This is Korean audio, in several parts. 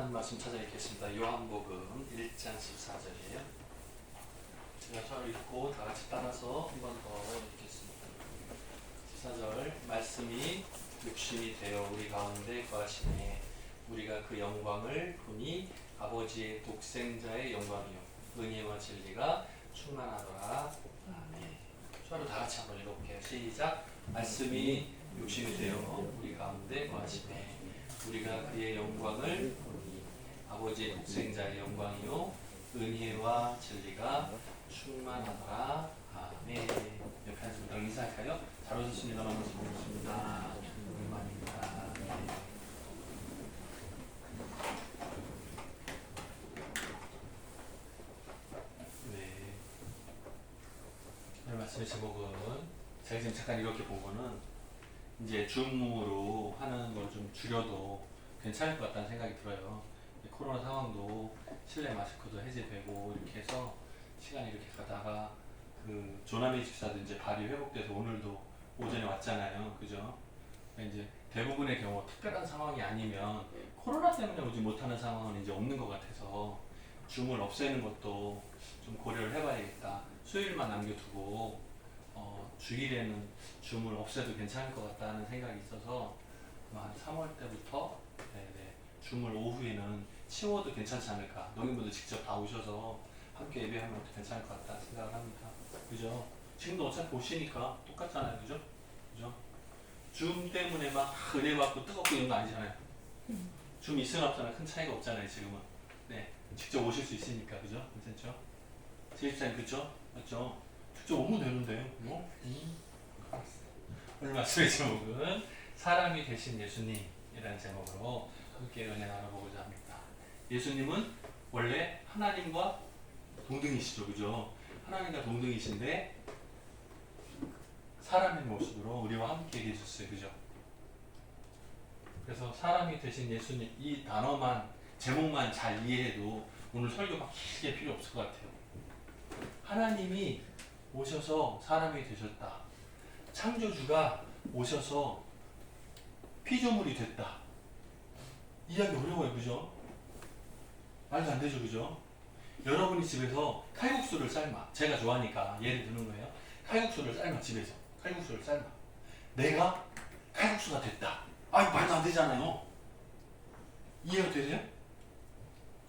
하나님 말씀 찾아 읽겠습니다. 요한복음 1장 14절이에요. 제가 잘 읽고 다 같이 따라서 한 번 더 읽겠습니다. 14절 말씀이 육신이 되어 우리 가운데 거하시니 우리가 그 영광을 보니 아버지의 독생자의 영광이요 은혜와 진리가 충만하더라. 아멘. 저로 다 같이 한번 읽어볼게요. 시작. 말씀이 육신이 되어 우리 가운데 거하시네 우리가 그의 영광을 보니 아버지의 독생자의 영광이요 은혜와 진리가 충만하더라. 아멘. 옆에 앉은 분들 인사할까요? 잘 오셨습니다. 만나서 반갑습니다. 오랜만입니다. 네. 오늘 말씀의 제목은 제가 지금 잠깐 이렇게 본 거는 이제 줌으로 하는 걸 좀 줄여도 괜찮을 것 같다는 생각이 들어요. 코로나 상황도 실내 마스크도 해제되고 이렇게 해서 시간이 이렇게 가다가 그 조남의 집사도 이제 발이 회복돼서 오늘도 오전에 왔잖아요. 그죠? 이제 대부분의 경우 특별한 상황이 아니면 코로나 때문에 오지 못하는 상황은 이제 없는 것 같아서 줌을 없애는 것도 좀 고려를 해봐야겠다. 수요일만 남겨두고 주일에는 줌을 없애도 괜찮을 것 같다는 생각이 있어서 한 3월 때부터 줌을 오후에는 치워도 괜찮지 않을까. 농인분들 직접 다 오셔서 함께 예배하면 괜찮을 것 같다 생각을 합니다. 그죠? 지금도 어차피 오시니까 똑같잖아요. 그죠? 그죠? 줌 때문에 막 은혜 받고 뜨겁고 이런 거 아니잖아요. 줌 있으나 없으나 큰 차이가 없잖아요. 지금은. 네, 직접 오실 수 있으니까. 그죠? 괜찮죠? 제일사님 그죠? 맞죠? 직접 오면 되는데요. 뭐? 오늘 말씀의 제목은 사람이 되신 예수님이라는 제목으로 함께 은혜 나눠보고자 합니다. 예수님은 원래 하나님과 동등이시죠. 그죠? 하나님과 동등이신데 사람의 모습으로 우리와 함께 계셨어요. 그죠? 그래서 사람이 되신 예수님 이 단어만 제목만 잘 이해해도 오늘 설교가 길게 필요 없을 것 같아요. 하나님이 오셔서 사람이 되셨다. 창조주가 오셔서 피조물이 됐다. 이해하기 어려워요. 그죠? 말도 안 되죠. 그죠? 여러분이 집에서 칼국수를 삶아. 제가 좋아하니까 예를 드는 거예요. 칼국수를 삶아. 집에서 칼국수를 삶아. 내가 칼국수가 됐다. 아, 말도 안 되잖아요. 이해가 되세요?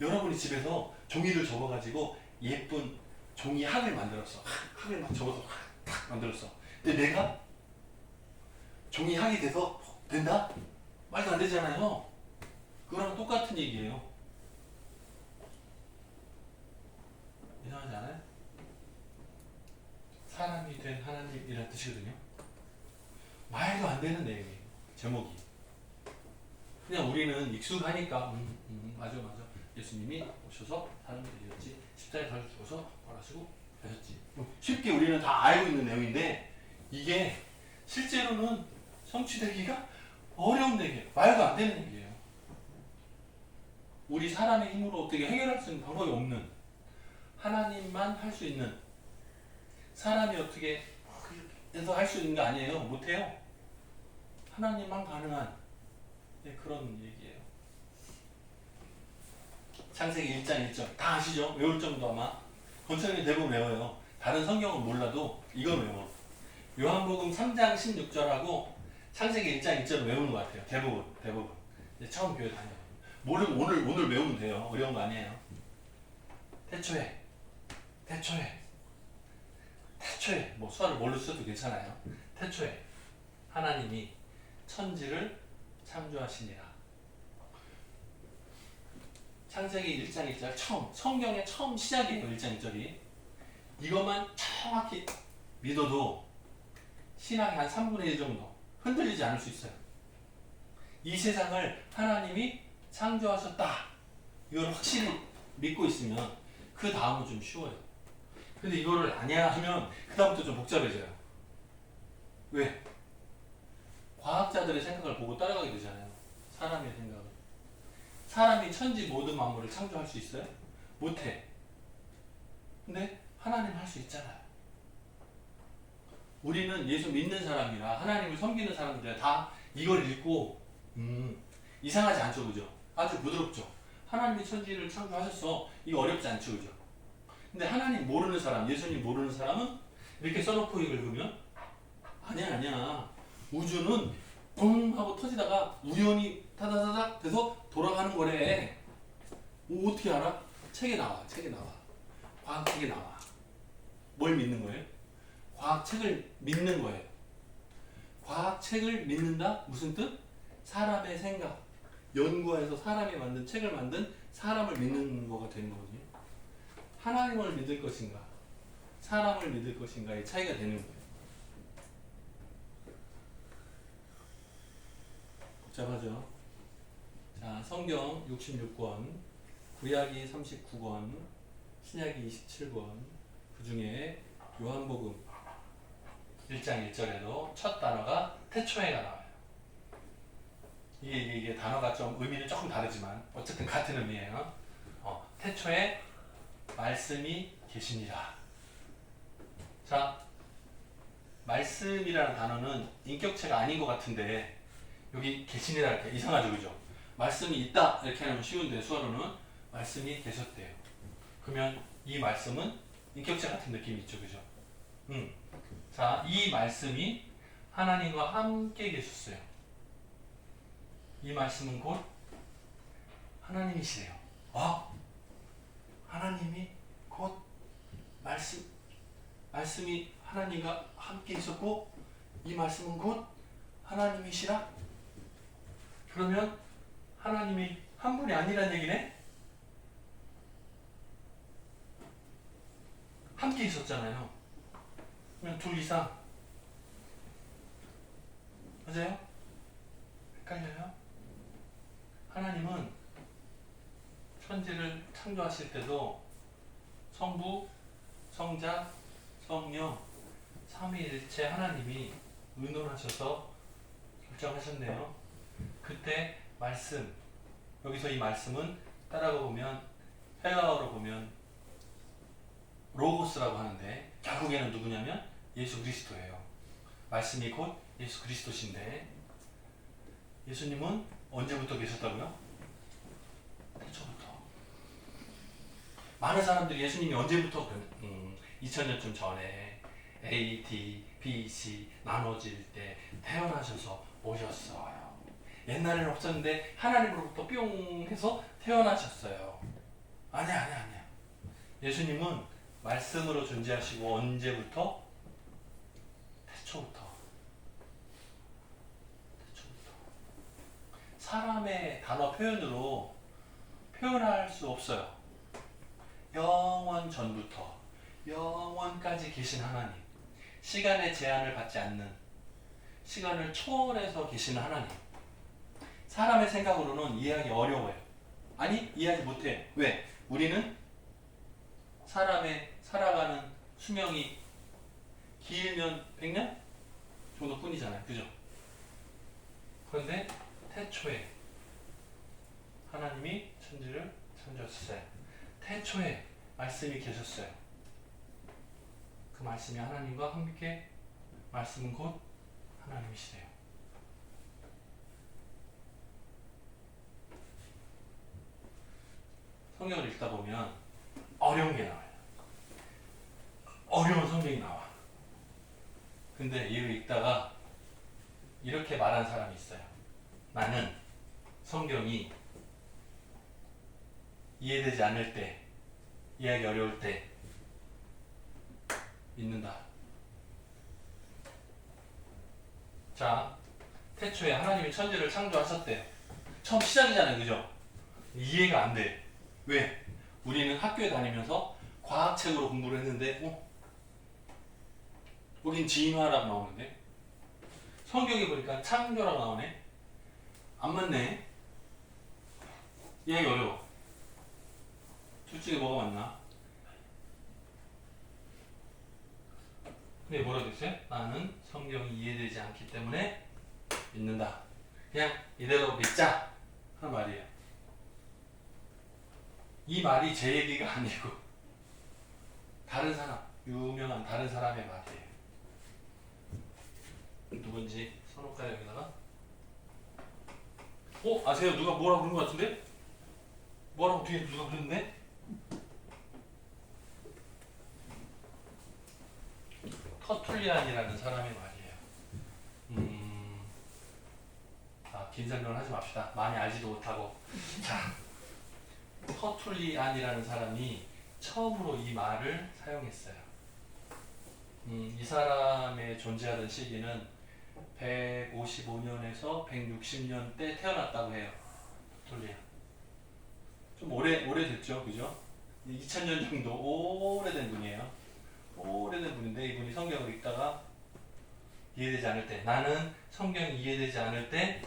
여러분이 집에서 종이를 접어가지고 예쁜 종이 학을 만들었어. 학을 막 접어서 탁 만들었어. 근데 내가 종이 학이 돼서 된다? 말도 안 되잖아요. 그거랑 똑같은 얘기예요. 이상하지 않아요? 사람이 된 하나님이라는 뜻이거든요. 말도 안 되는 내용이에요. 제목이. 그냥 우리는 익숙하니까 맞아 예수님이 오셔서 사람이 되셨지 십자가에 달려 죽어서 돌아가시고 하셨지. 쉽게 우리는 다 알고 있는 내용인데 이게 실제로는 성취되기가 어려운 얘기예요. 말도 안 되는 얘기예요. 우리 사람의 힘으로 어떻게 해결할 수 있는 방법이 없는 하나님만 할 수 있는 사람이 어떻게 해서 할 수 있는 거 아니에요. 못해요. 하나님만 가능한 그런 얘기예요. 창세기 1장 1절 다 아시죠? 외울 정도 아마 건설님 대부분 외워요. 다른 성경은 몰라도 이건 외워. 요한복음 3장 16절하고 창세기 1장 1절을 외우는 것 같아요. 대부분. 처음 교회 다녀요. 모르면 오늘 외우면 돼요. 어려운 거 아니에요. 태초에 뭐 수화를 뭘로 써도 괜찮아요. 태초에 하나님이 천지를 창조하시니라. 창세기 1장 1절 성경의 처음 시작이에요. 1장 1절이 이것만 정확히 믿어도 신앙이 한 3분의 1 정도 흔들리지 않을 수 있어요. 이 세상을 하나님이 창조하셨다. 이걸 확실히 믿고 있으면 그 다음은 좀 쉬워요. 근데 이거를 아니야 하면 그 다음부터 좀 복잡해져요. 왜? 과학자들의 생각을 보고 따라가게 되잖아요. 사람의 생각을. 사람이 천지 모든 만물을 창조할 수 있어요? 못해. 근데 하나님 할 수 있잖아요. 우리는 예수 믿는 사람이라 하나님을 섬기는 사람들 다 이걸 읽고 이상하지 않죠. 그죠? 아주 부드럽죠. 하나님이 천지를 창조하셨어. 이거 어렵지 않죠, 그죠? 근데 하나님 모르는 사람, 예수님 모르는 사람은 이렇게 써놓고 읽으면 아니야, 아니야. 우주는 뻥 하고 터지다가 우연히 타다다닥 돼서 돌아가는 거래. 오, 어떻게 알아? 책에 나와, 책에 나와. 과학책에 나와. 뭘 믿는 거예요? 과학책을 믿는 거예요. 과학책을 믿는다? 무슨 뜻? 사람의 생각. 연구해서 사람이 만든 책을 만든 사람을 믿는 거가 되는 거거든요. 하나님을 믿을 것인가, 사람을 믿을 것인가의 차이가 되는 거예요. 복잡하죠? 자, 성경 66권, 구약이 39권, 신약이 27권, 그 중에 요한복음 1장 1절에도 첫 단어가 태초에가 나와요. 이게 단어가 좀 의미는 조금 다르지만 어쨌든 같은 의미예요. 태초에 말씀이 계시니라. 자, 말씀이라는 단어는 인격체가 아닌 것 같은데 여기 계시니라 이렇게 이상하죠, 그죠? 말씀이 있다 이렇게 하면 쉬운데 수어로는 말씀이 계셨대요. 그러면 이 말씀은 인격체 같은 느낌이 있죠, 그죠? 자, 이 말씀이 하나님과 함께 계셨어요. 이 말씀은 곧 하나님이시래요. 하나님이 곧 말씀이 하나님과 함께 있었고 이 말씀은 곧 하나님이시라? 그러면 하나님이 한 분이 아니란 얘기네? 함께 있었잖아요. 그러면 둘 이상. 맞아요? 헷갈려요? 하나님은 천지를 창조하실 때도 성부, 성자, 성령, 삼위일체 하나님이 의논하셔서 결정하셨네요. 그때 말씀, 여기서 이 말씀은 따라가 보면 헬라어로 보면 로고스라고 하는데 결국에는 누구냐면 예수 그리스도예요. 말씀이 곧 예수 그리스도신데 예수님은 언제부터 계셨다고요? 태초부터. 많은 사람들이 예수님이 언제부터 2000년쯤 전에 AD, BC 나눠질 때 태어나셔서 오셨어요. 옛날에는 없었는데 하나님으로부터 뿅 해서 태어나셨어요. 아니야. 예수님은 말씀으로 존재하시고 언제부터? 태초부터. 사람의 단어 표현으로 표현할 수 없어요. 영원 전부터 영원까지 계신 하나님, 시간의 제한을 받지 않는, 시간을 초월해서 계시는 하나님. 사람의 생각으로는 이해하기 어려워요. 아니, 이해하지 못해. 왜? 우리는 사람의 살아가는 수명이 길면 100년 정도 뿐이잖아요. 그죠? 그런데 태초에 하나님이 천지를 창조하셨어요. 태초에 말씀이 계셨어요. 그 말씀이 하나님과 함께, 말씀은 곧 하나님이시래요. 성경을 읽다 보면 어려운 게 나와요. 어려운 성경이 나와. 근데 이를 읽다가 이렇게 말한 사람이 있어요. 나는 성경이 이해되지 않을 때, 이해하기 어려울 때 믿는다. 자, 태초에 하나님이 천지를 창조하셨대요. 처음 시작이잖아요, 그죠? 이해가 안 돼. 왜? 우리는 학교에 다니면서 과학책으로 공부를 했는데, 여긴 진화라고 나오는데, 성경에 보니까 창조라고 나오네. 안 맞네. 이해하기 어려워. 둘 중에 뭐가 맞나? 근데 뭐라고 했어요? 나는 성경이 이해되지 않기 때문에 믿는다. 그냥 이대로 믿자 하는 말이에요. 이 말이 제 얘기가 아니고 다른 사람, 유명한 다른 사람의 말이에요. 누군지 써놓을까요, 여기다가? 아세요? 누가 뭐라 그런 것 같은데? 뭐라고 뒤에 누가 그랬네? 터툴리안이라는 사람의 말이에요. 긴 설명을 하지 맙시다. 많이 알지도 못하고. 자, 터툴리안이라는 사람이 처음으로 이 말을 사용했어요. 이 사람의 존재하던 시기는 155년에서 160년 때 태어났다고 해요. 터툴리안. 좀 오래됐죠, 그죠? 2000년 정도 오래된 분이에요. 오래된 분인데 이분이 성경을 읽다가 이해되지 않을 때, 나는 성경이 이해되지 않을 때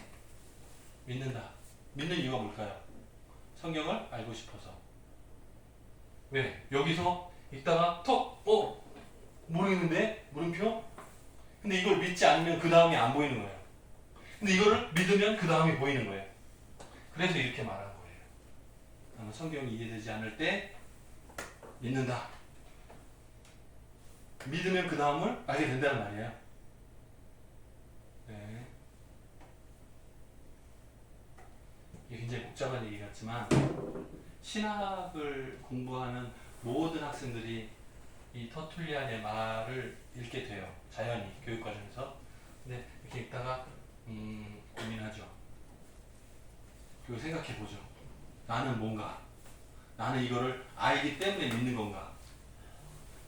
믿는다. 믿는 이유가 뭘까요? 성경을 알고 싶어서. 왜? 여기서 읽다가 모르겠는데? 물음표? 근데 이걸 믿지 않으면 그 다음이 안 보이는 거예요. 근데 이거를 믿으면 그 다음이 보이는 거예요. 그래서 이렇게 말한 거예요. 나는 성경이 이해되지 않을 때 믿는다. 믿으면 그 다음을 알게 된다는 말이에요. 네. 이게 굉장히 복잡한 얘기 같지만 신학을 공부하는 모든 학생들이 이 터툴리안의 말을 읽게 돼요. 자연히 교육과정에서. 근데 이렇게 읽다가 고민하죠. 그리고 생각해보죠. 나는 뭔가? 나는 이거를 알기 때문에 믿는 건가?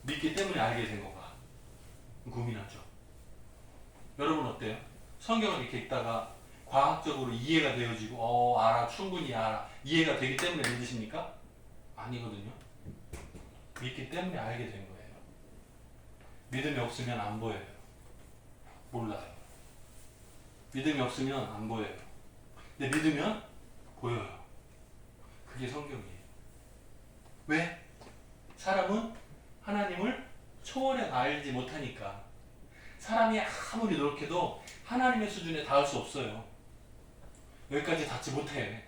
믿기 때문에 알게 된 건가? 고민하죠. 여러분 어때요? 성경을 이렇게 읽다가 과학적으로 이해가 되어지고 알아, 충분히 알아, 이해가 되기 때문에 믿으십니까? 아니거든요. 믿기 때문에 알게 된 거예요. 믿음이 없으면 안 보여요. 몰라요. 믿음이 없으면 안 보여요. 근데 믿으면 보여요. 그게 성경이에요. 왜? 사람은 하나님을 초월해 알지 못하니까. 사람이 아무리 노력해도 하나님의 수준에 닿을 수 없어요. 여기까지 닿지 못해.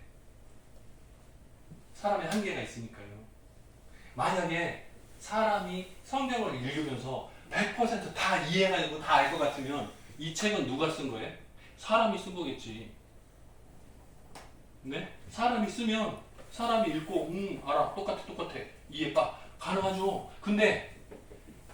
사람의 한계가 있으니까요. 만약에 사람이 성경을 읽으면서 100%다 이해가 되고 다 알 것 같으면 이 책은 누가 쓴 거예요? 사람이 쓴 거겠지. 네? 사람이 쓰면 사람이 읽고 알아, 똑같아 이해 가능하죠. 근데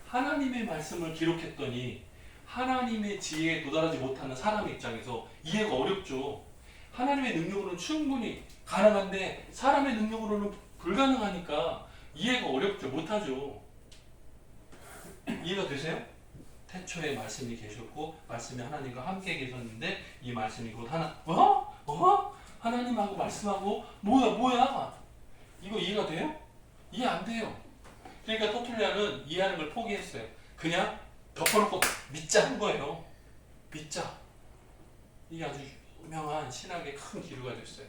하나님의 말씀을 기록했더니 하나님의 지혜에 도달하지 못하는 사람의 입장에서 이해가 어렵죠. 하나님의 능력으로는 충분히 가능한데 사람의 능력으로는 불가능하니까 이해가 어렵죠. 못하죠. 이해가 되세요? 태초에 말씀이 계셨고 말씀이 하나님과 함께 계셨는데 이 말씀이 곧 하나님하고 말씀하고 뭐야? 이거 이해가 돼요? 이해 안 돼요. 그러니까 터툴리안은 이해하는 걸 포기했어요. 그냥 덮어놓고 믿자 한 거예요. 믿자. 이게 아주 유명한 신학의 큰 기류가 됐어요.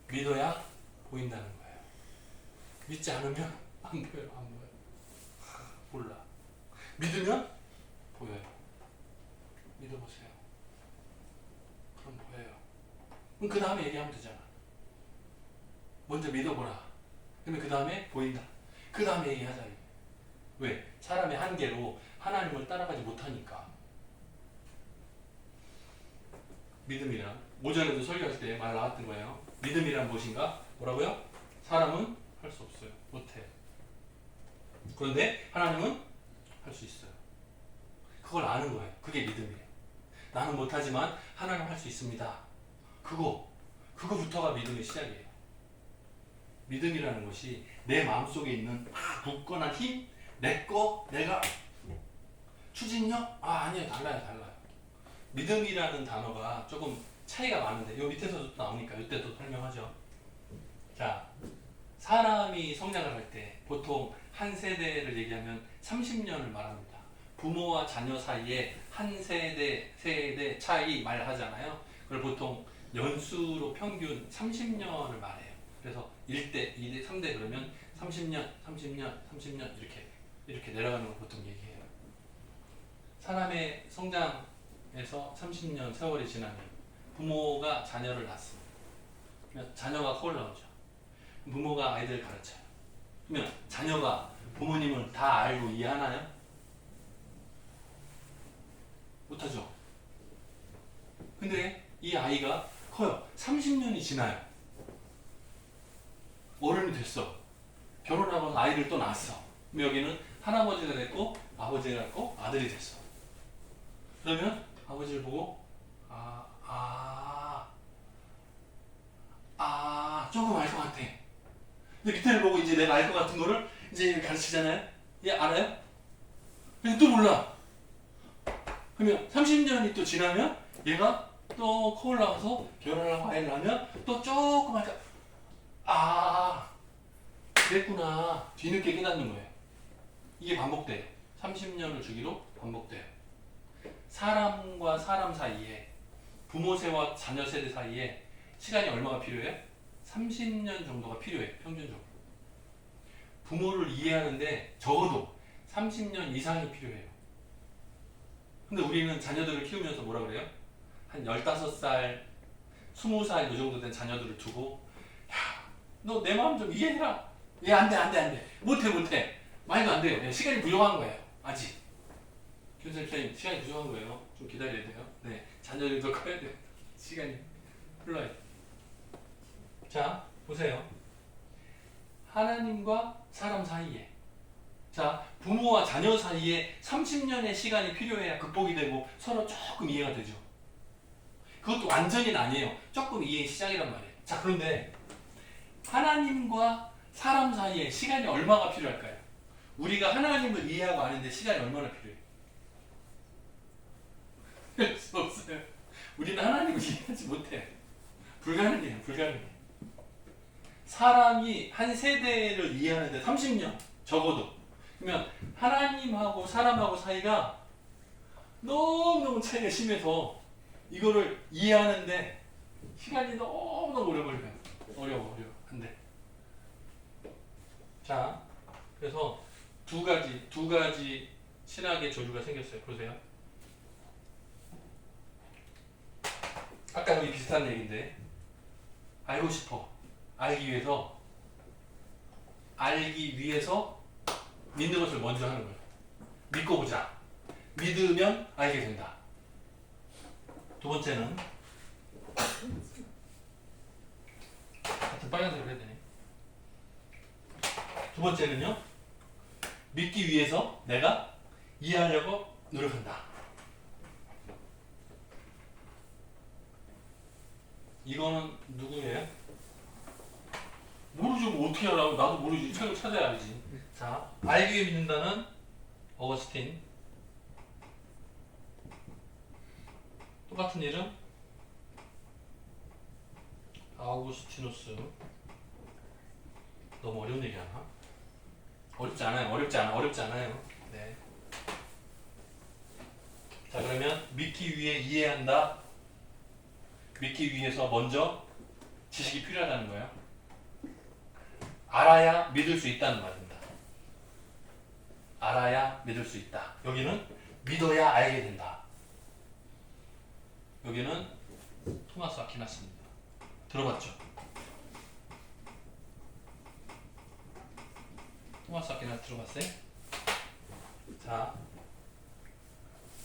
믿어야 보인다는 거예요. 믿지 않으면 안 보여요. 몰라. 믿으면 보여요. 믿어보세요. 그럼 보여요. 그럼 그 다음에 얘기하면 되잖아. 먼저 믿어보라. 그러면 그 다음에 보인다. 그 다음에 얘기하자. 왜? 사람의 한계로 하나님을 따라가지 못하니까. 믿음이란 오전에도 설교할 때 말 나왔던 거예요. 믿음이란 무엇인가? 뭐라고요? 사람은 할 수 없어요. 못해. 그런데 하나님은 할 수 있어요. 그걸 아는 거예요. 그게 믿음이에요. 나는 못하지만 하나님 할 수 있습니다. 그거부터가 믿음의 시작이에요. 믿음이라는 것이 내 마음속에 있는 굳건한 힘, 내가 추진력? 아니에요. 달라요. 믿음이라는 단어가 조금 차이가 많은데 요 밑에서도 나오니까 이때 또 설명하죠. 자, 사람이 성장을 할 때 보통 한 세대를 얘기하면 30년을 말합니다. 부모와 자녀 사이에 한 세대 차이 말하잖아요. 그걸 보통 연수로 평균 30년을 말해요. 그래서 1대, 2대, 3대 그러면 30년 이렇게 내려가는 걸 보통 얘기해요. 사람의 성장에서 30년 세월이 지나면 부모가 자녀를 낳습니다. 자녀가 커 올라오죠. 부모가 아이들을 가르쳐요. 그러면 자녀가 부모님을 다 알고 이해하나요? 못하죠. 근데 이 아이가 커요. 30년이 지나요. 어른이 됐어. 결혼하고 아이를 또 낳았어. 그럼 여기는 할아버지가 됐고 아버지가 됐고 아들이 됐어. 그러면 아버지를 보고 조금 알 것 같아. 근데 밑에를 보고 이제 내가 알 것 같은 거를 이제 가르치잖아요. 얘 알아요? 근데 또 몰라. 그러면 30년이 또 지나면 얘가 또 커 올라가서 결혼하고 아이를 낳으면 또 조금 할까. 그랬구나. 뒤늦게 깨닫는 거예요. 이게 반복돼요. 30년을 주기로 반복돼요. 사람과 사람 사이에, 부모 세와 자녀 세대 사이에 시간이 얼마가 필요해요? 30년 정도가 필요해요. 평균적으로. 부모를 이해하는데 적어도 30년 이상이 필요해요. 근데 우리는 자녀들을 키우면서 뭐라 그래요? 한 15살, 20살 이 정도 된 자녀들을 두고 너 내 마음 좀 이해해라. 얘 안 돼. 못해. 말도 안 돼요. 시간이 부족한 거예요. 아직. 교수님, 시간이 부족한 거예요. 좀 기다려야 돼요. 네, 자녀들도 커야 돼요. 시간이 흘러요. 자, 보세요. 하나님과 사람 사이에, 자, 부모와 자녀 사이에 30년의 시간이 필요해야 극복이 되고 서로 조금 이해가 되죠. 그것도 완전히는 아니에요. 조금 이해의 시작이란 말이에요. 자, 그런데 하나님과 사람 사이에 시간이 얼마가 필요할까요? 우리가 하나님을 이해하고 아는데 시간이 얼마나 필요해요? 할 수 없어요. 우리는 하나님을 이해하지 못해요. 불가능해요. 사람이 한 세대를 이해하는데 30년 적어도. 그러면 하나님하고 사람하고 사이가 너무너무 차이가 심해서 이거를 이해하는데 시간이 너무너무 오래 걸려요. 어려워. 안 돼. 자, 그래서 두 가지 신학의 조류가 생겼어요. 보세요. 아까 여기 비슷한 얘기인데, 알고 싶어. 알기 위해서 믿는 것을 먼저 하는 거예요. 믿고 보자. 믿으면 알게 된다. 두 번째는 같은 빨간색으로 해야 되네. 두 번째는요, 믿기 위해서 내가 이해하려고 노력한다. 이거는 누구예요? 모르죠. 뭐 어떻게 알아? 나도 모르지. 책을 찾아야 알지. 자, 알기 위해 믿는다는 어거스틴. 똑같은 이름 아우구스티누스. 너무 어려운 얘기 하나? 어렵지 않아요. 네. 자, 그러면 믿기 위해 이해한다. 믿기 위해서 먼저 지식이 필요하다는 거예요. 알아야 믿을 수 있다는 말입니다. 알아야 믿을 수 있다. 여기는 믿어야 알게 된다. 여기는 토마스 아퀴나스입니다. 들어봤죠? 토마스 아퀴나스 들어봤어요? 자,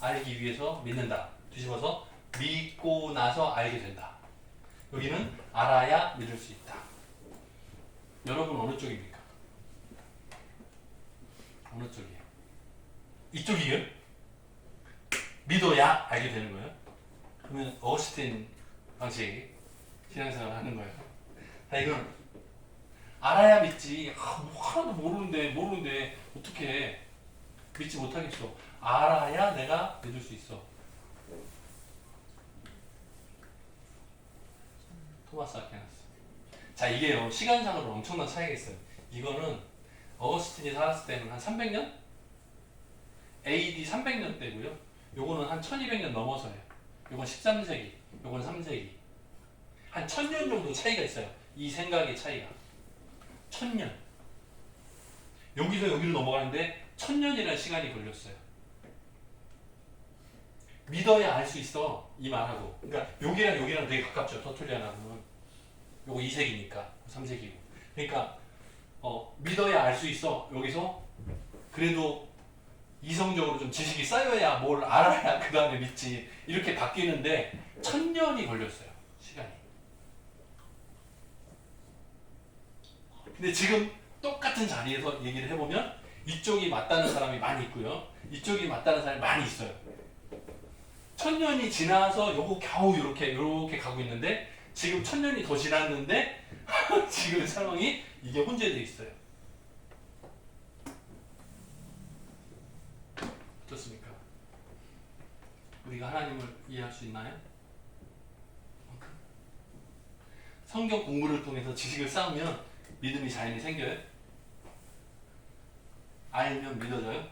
알기 위해서 믿는다. 뒤집어서 믿고 나서 알게 된다. 여기는 알아야 믿을 수 있다. 여러분 어느 쪽입니까? 어느 쪽이에요? 이쪽이에요? 믿어야 알게 되는 거예요? 그러면 어거스틴 방식 신앙생활 하는 거예요. 이건 알아야 믿지. 뭐 하나도 모르는데 어떻게 믿지 못하겠어. 알아야 내가 믿을 수 있어. 토마스 아퀴나스. 자, 이게요, 시간상으로 엄청난 차이가 있어요. 이거는 어거스틴이 살았을 때는 한 300년? AD 300년 때고요. 요거는 한 1200년 넘어서요. 요건 13세기, 요건 3세기. 한 1000년 정도 차이가 있어요. 이 생각의 차이가. 1000년. 여기서 여기로 넘어가는데 1000년이라는 시간이 걸렸어요. 믿어야 알 수 있어. 이 말하고. 그러니까 여기랑 되게 가깝죠. 터툴리안하고는. 요거 2세기니까 3세기고. 그러니까 믿어야 알 수 있어. 여기서 그래도 이성적으로 좀 지식이 쌓여야 뭘 알아야 그 다음에 믿지. 이렇게 바뀌는데 1000년이 걸렸어요. 시간이. 근데 지금 똑같은 자리에서 얘기를 해보면 이쪽이 맞다는 사람이 많이 있고요. 이쪽이 맞다는 사람이 많이 있어요. 1000년이 지나서 요거 겨우 이렇게 가고 있는데 지금 1000년이 더 지났는데 지금 상황이 이게 혼재되어 있어요. 어떻습니까? 우리가 하나님을 이해할 수 있나요? 성경 공부를 통해서 지식을 쌓으면 믿음이 자연히 생겨요? 알면 믿어져요?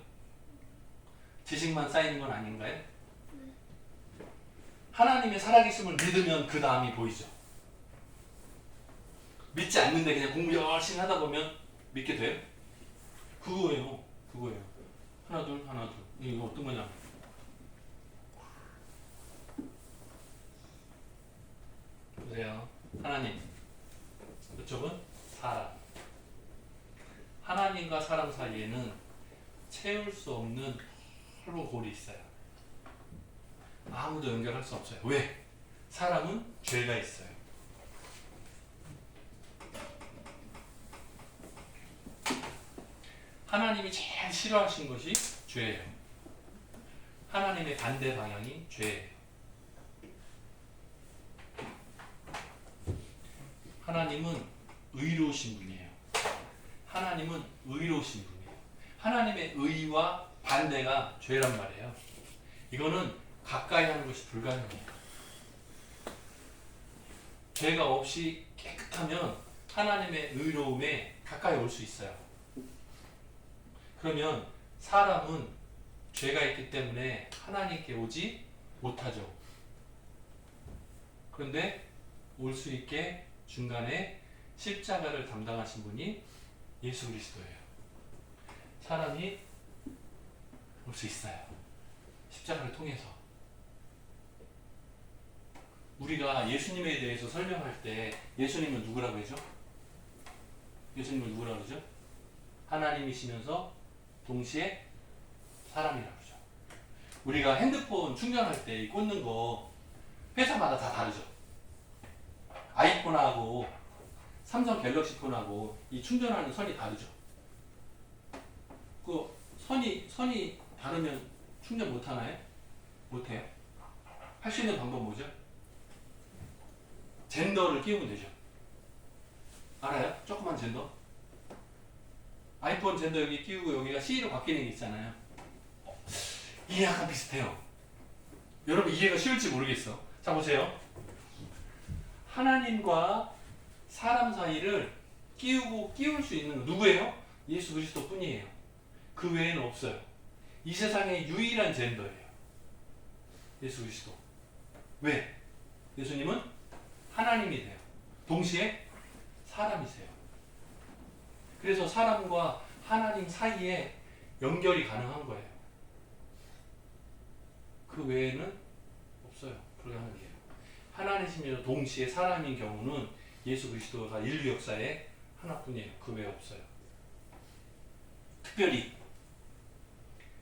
지식만 쌓이는 건 아닌가요? 하나님의 살아계심을 믿으면 그 다음이 보이죠. 믿지 않는데 그냥 공부 열심히 하다 보면 믿게 돼요? 그거예요. 하나 둘. 이거 어떤 거냐? 보세요. 하나님. 이쪽은 사람. 하나님과 사람 사이에는 채울 수 없는 홀로 골이 있어요. 아무도 연결할 수 없어요. 왜? 사람은 죄가 있어요. 하나님이 제일 싫어하신 것이 죄예요. 하나님의 반대 방향이 죄예요. 하나님은 의로우신 분이에요. 하나님은 의로우신 분이에요. 하나님의 의와 반대가 죄란 말이에요. 이거는 가까이 하는 것이 불가능해요. 죄가 없이 깨끗하면 하나님의 의로움에 가까이 올 수 있어요. 그러면 사람은 죄가 있기 때문에 하나님께 오지 못하죠. 그런데 올 수 있게 중간에 십자가를 담당하신 분이 예수 그리스도예요. 사람이 올 수 있어요. 십자가를 통해서. 우리가 예수님에 대해서 설명할 때 예수님은 누구라고 하죠? 예수님은 누구라고 하죠? 하나님이시면서 동시에 사람이라고 하죠. 우리가 핸드폰 충전할 때 꽂는 거 회사마다 다 다르죠. 아이폰하고 삼성 갤럭시 폰하고 이 충전하는 선이 다르죠. 그 선이 다르면 충전 못 하나요? 못 해요. 할 수 있는 방법 뭐죠? 젠더를 끼우면 되죠. 알아요? 조그만 젠더? 아이폰 젠더 여기 끼우고 여기가 C로 바뀌는 게 있잖아요. 이게 약간 비슷해요. 여러분 이해가 쉬울지 모르겠어. 자 보세요. 하나님과 사람 사이를 끼울 수 있는 건 누구예요? 예수 그리스도 뿐이에요. 그 외에는 없어요. 이 세상의 유일한 젠더예요. 예수 그리스도. 왜? 예수님은 하나님이 돼요. 동시에 사람이세요. 그래서 사람과 하나님 사이에 연결이 가능한 거예요. 그 외에는 없어요. 불가능해요. 하나님이시며 동시에 사람인 경우는 예수 그리스도가 인류 역사에 하나뿐이에요. 그 외에 없어요. 특별히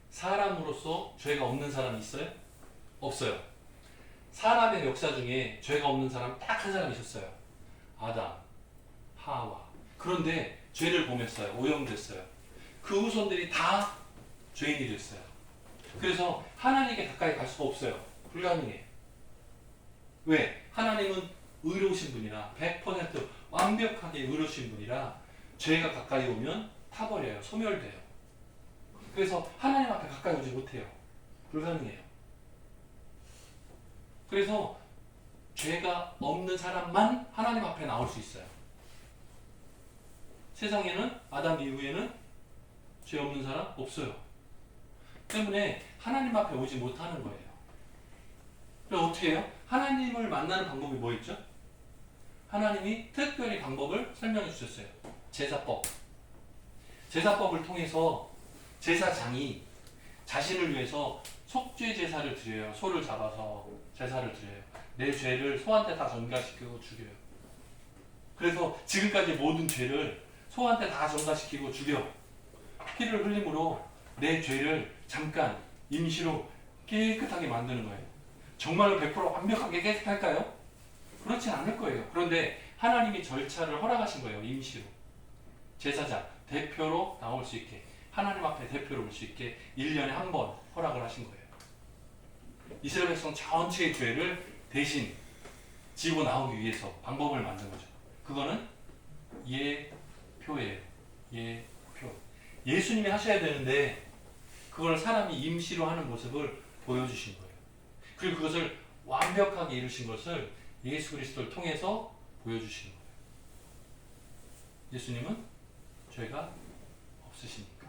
사람으로서 죄가 없는 사람이 있어요? 없어요. 사람의 역사 중에 죄가 없는 사람 딱 한 사람 있었어요. 아담, 하와. 그런데 죄를 범했어요. 오염됐어요. 그 후손들이 다 죄인이 됐어요. 그래서 하나님께 가까이 갈 수가 없어요. 불가능해요. 왜? 하나님은 의로우신 분이라 100% 완벽하게 의로우신 분이라 죄가 가까이 오면 타버려요. 소멸돼요. 그래서 하나님 앞에 가까이 오지 못해요. 불가능해요. 그래서 죄가 없는 사람만 하나님 앞에 나올 수 있어요. 세상에는 아담 이후에는 죄 없는 사람 없어요. 때문에 하나님 앞에 오지 못하는 거예요. 그럼 어떻게 해요? 하나님을 만나는 방법이 뭐 있죠? 하나님이 특별히 방법을 설명해 주셨어요. 제사법. 제사법을 통해서 제사장이 자신을 위해서 속죄 제사를 드려요. 소를 잡아서 제사를 드려요. 내 죄를 소한테 다 전가시키고 죽여요. 그래서 지금까지 모든 죄를 소한테 다 전가시키고 죽여. 피를 흘림으로 내 죄를 잠깐 임시로 깨끗하게 만드는 거예요. 정말로 100% 완벽하게 깨끗할까요? 그렇지 않을 거예요. 그런데 하나님이 절차를 허락하신 거예요. 임시로. 제사장, 대표로 나올 수 있게, 하나님 앞에 대표로 올 수 있게 1년에 한 번 허락을 하신 거예요. 이스라엘 백성 전체의 죄를 대신 지고 나오기 위해서 방법을 만든 거죠. 그거는 예표예요. 예표. 예수님이 하셔야 되는데 그걸 사람이 임시로 하는 모습을 보여주신 거예요. 그리고 그것을 완벽하게 이루신 것을 예수 그리스도를 통해서 보여주신 거예요. 예수님은 죄가 없으시니까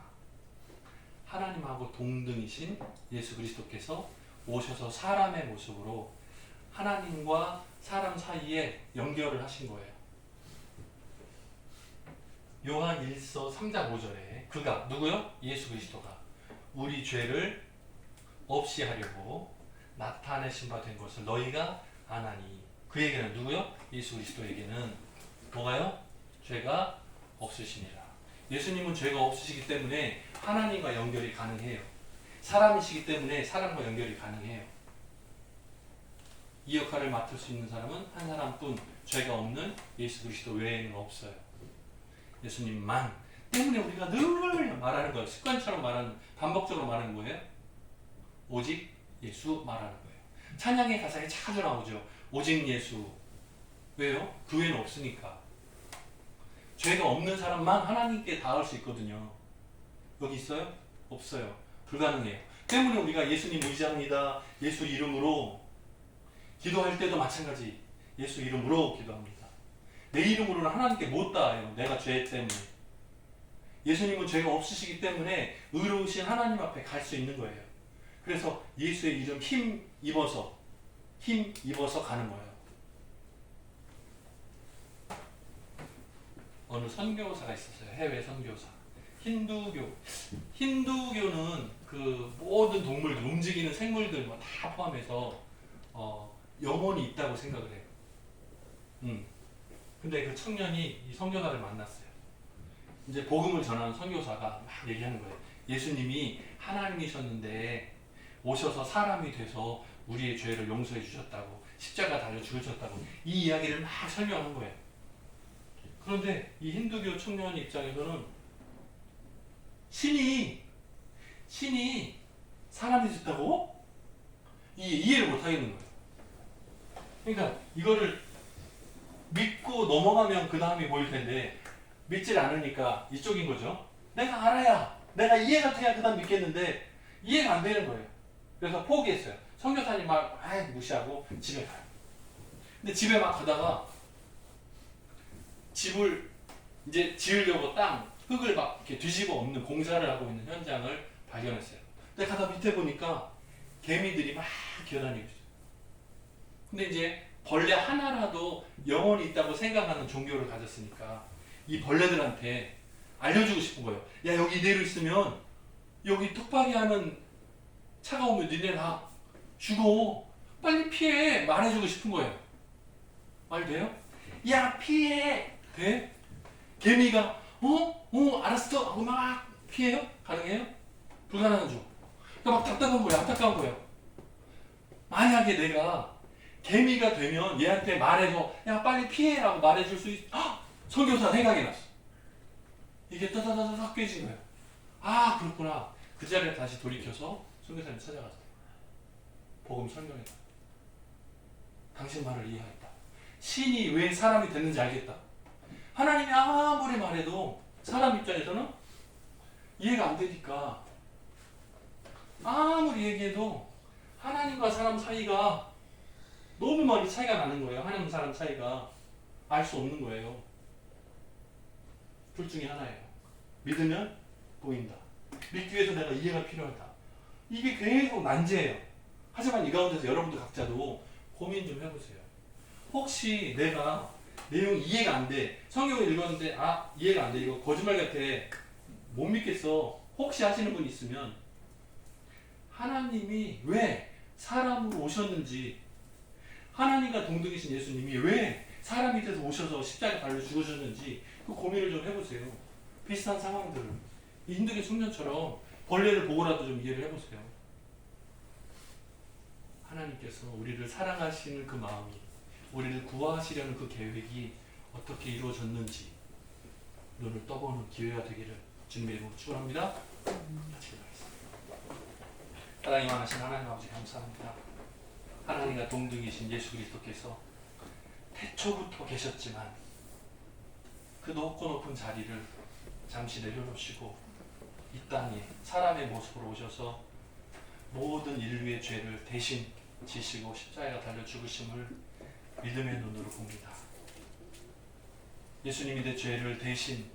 하나님하고 동등이신 예수 그리스도께서 오셔서 사람의 모습으로 하나님과 사람 사이에 연결을 하신 거예요. 요한 1서 3장 5절에 그가 누구요? 예수 그리스도가 우리 죄를 없이 하려고 나타내신 바 된 것을 너희가 아나니. 그에게는 누구요? 예수 그리스도에게는 뭐가요? 죄가 없으시니라. 예수님은 죄가 없으시기 때문에 하나님과 연결이 가능해요. 사람이시기 때문에 사람과 연결이 가능해요. 이 역할을 맡을 수 있는 사람은 한 사람뿐, 죄가 없는 예수 그리스도 외에는 없어요. 예수님만 때문에 우리가 늘 말하는 거예요. 습관처럼 말하는, 반복적으로 말하는 거예요. 오직 예수 말하는 거예요. 찬양의 가사에 자주 나오죠. 오직 예수. 왜요? 그 외에는 없으니까. 죄가 없는 사람만 하나님께 닿을 수 있거든요. 여기 있어요? 없어요. 불가능해요. 때문에 우리가 예수님 의지합니다. 예수 이름으로 기도할 때도 마찬가지. 예수 이름으로 기도합니다. 내 이름으로는 하나님께 못 닿아요. 내가 죄 때문에. 예수님은 죄가 없으시기 때문에 의로우신 하나님 앞에 갈 수 있는 거예요. 그래서 예수의 이름 힘 입어서 가는 거예요. 어느 선교사가 있었어요. 해외 선교사. 힌두교는 그 모든 동물들, 움직이는 생물들 다 포함해서 영혼이 있다고 생각을 해요. 근데 그 청년이 이 선교사를 만났어요. 이제 복음을 전하는 선교사가 막 얘기하는 거예요. 예수님이 하나님이셨는데 오셔서 사람이 돼서 우리의 죄를 용서해 주셨다고, 십자가 달려 죽으셨다고, 이 이야기를 막 설명한 거예요. 그런데 이 힌두교 청년 입장에서는 신이 사람이 됐다고? 이해를 못 하겠는 거예요. 그러니까 이거를 믿고 넘어가면 그 다음이 보일 텐데 믿질 않으니까 이쪽인 거죠. 내가 알아야, 내가 이해가 돼야 그 다음 믿겠는데 이해가 안 되는 거예요. 그래서 포기했어요. 선교사님 막 무시하고 집에 가요. 근데 집에 막 가다가 집을 이제 지으려고 흙을 막 이렇게 뒤집어 엎는 공사를 하고 있는 현장을 발견했어요. 근데 가다 밑에 보니까 개미들이 막 기어다니고 있어요. 근데 이제 벌레 하나라도 영혼이 있다고 생각하는 종교를 가졌으니까 이 벌레들한테 알려주고 싶은 거예요. 야, 여기 이대로 있으면 여기 톡박이 하는 차가 오면 니네 다 죽어. 빨리 피해. 말해주고 싶은 거예요. 말 돼요? 야, 피해. 돼? 개미가 알았어 하고 막 피해요? 가능해요? 불가능하죠. 그러니까 막 답답한 거예요. 안타까운 거예요. 만약에 내가 개미가 되면 얘한테 말해서 야, 빨리 피해라고 말해줄 수 선교사 생각이 났어. 이게 따다다닥 깨진 거예요. 아, 그렇구나. 그 자리에 다시 돌이켜서 선교사님 찾아갔어요. 복음 설명했다. 당신 말을 이해하겠다. 신이 왜 사람이 됐는지 알겠다. 하나님이 아무리 말해도 사람 입장에서는 이해가 안 되니까 아무리 얘기해도 하나님과 사람 사이가 너무 많이 차이가 나는 거예요. 하나님 사람 사이가 알 수 없는 거예요. 둘 중에 하나예요. 믿으면 보인다. 믿기 위해서 내가 이해가 필요하다. 이게 계속 난제예요. 하지만 이 가운데서 여러분들 각자도 고민 좀 해보세요. 혹시 내가 내용이 이해가 안 돼. 성경을 읽었는데 이해가 안 돼. 이거 거짓말 같아. 못 믿겠어. 혹시 하시는 분 있으면 하나님이 왜 사람으로 오셨는지, 하나님과 동등이신 예수님이 왜 사람이 돼서 오셔서 십자가에 달려 죽으셨는지 그 고민을 좀 해보세요. 비슷한 상황들을 이 힌두교 청년처럼 벌레를 보고라도 좀 이해를 해보세요. 하나님께서 우리를 사랑하시는 그 마음이, 우리를 구하시려는 그 계획이 어떻게 이루어졌는지 눈을 떠보는 기회가 되기를 주님의 이름으로 축원합니다. 같이 기도하겠습니다. 사랑이 많으신 하나님 아버지 감사합니다. 하나님과 동등이신 예수 그리스도께서 태초부터 계셨지만 그 높고 높은 자리를 잠시 내려놓으시고 이 땅에 사람의 모습으로 오셔서 모든 인류의 죄를 대신 지시고 십자가에 달려 죽으심을 믿음의 눈으로 봅니다. 예수님이 내 죄를 대신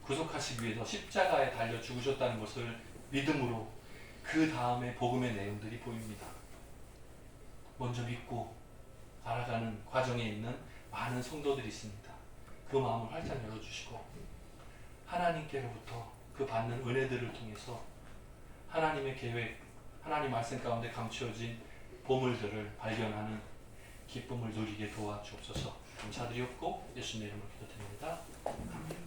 구속하시기 위해서 십자가에 달려 죽으셨다는 것을 믿음으로 그 다음에 복음의 내용들이 보입니다. 먼저 믿고 알아가는 과정에 있는 많은 성도들이 있습니다. 그 마음을 활짝 열어주시고 하나님께로부터 그 받는 은혜들을 통해서 하나님의 계획, 하나님 말씀 가운데 감추어진 보물들을 발견하는 기쁨을 누리게 도와주옵소서. 감사드리옵고 예수님의 이름으로 기도드립니다. 아멘.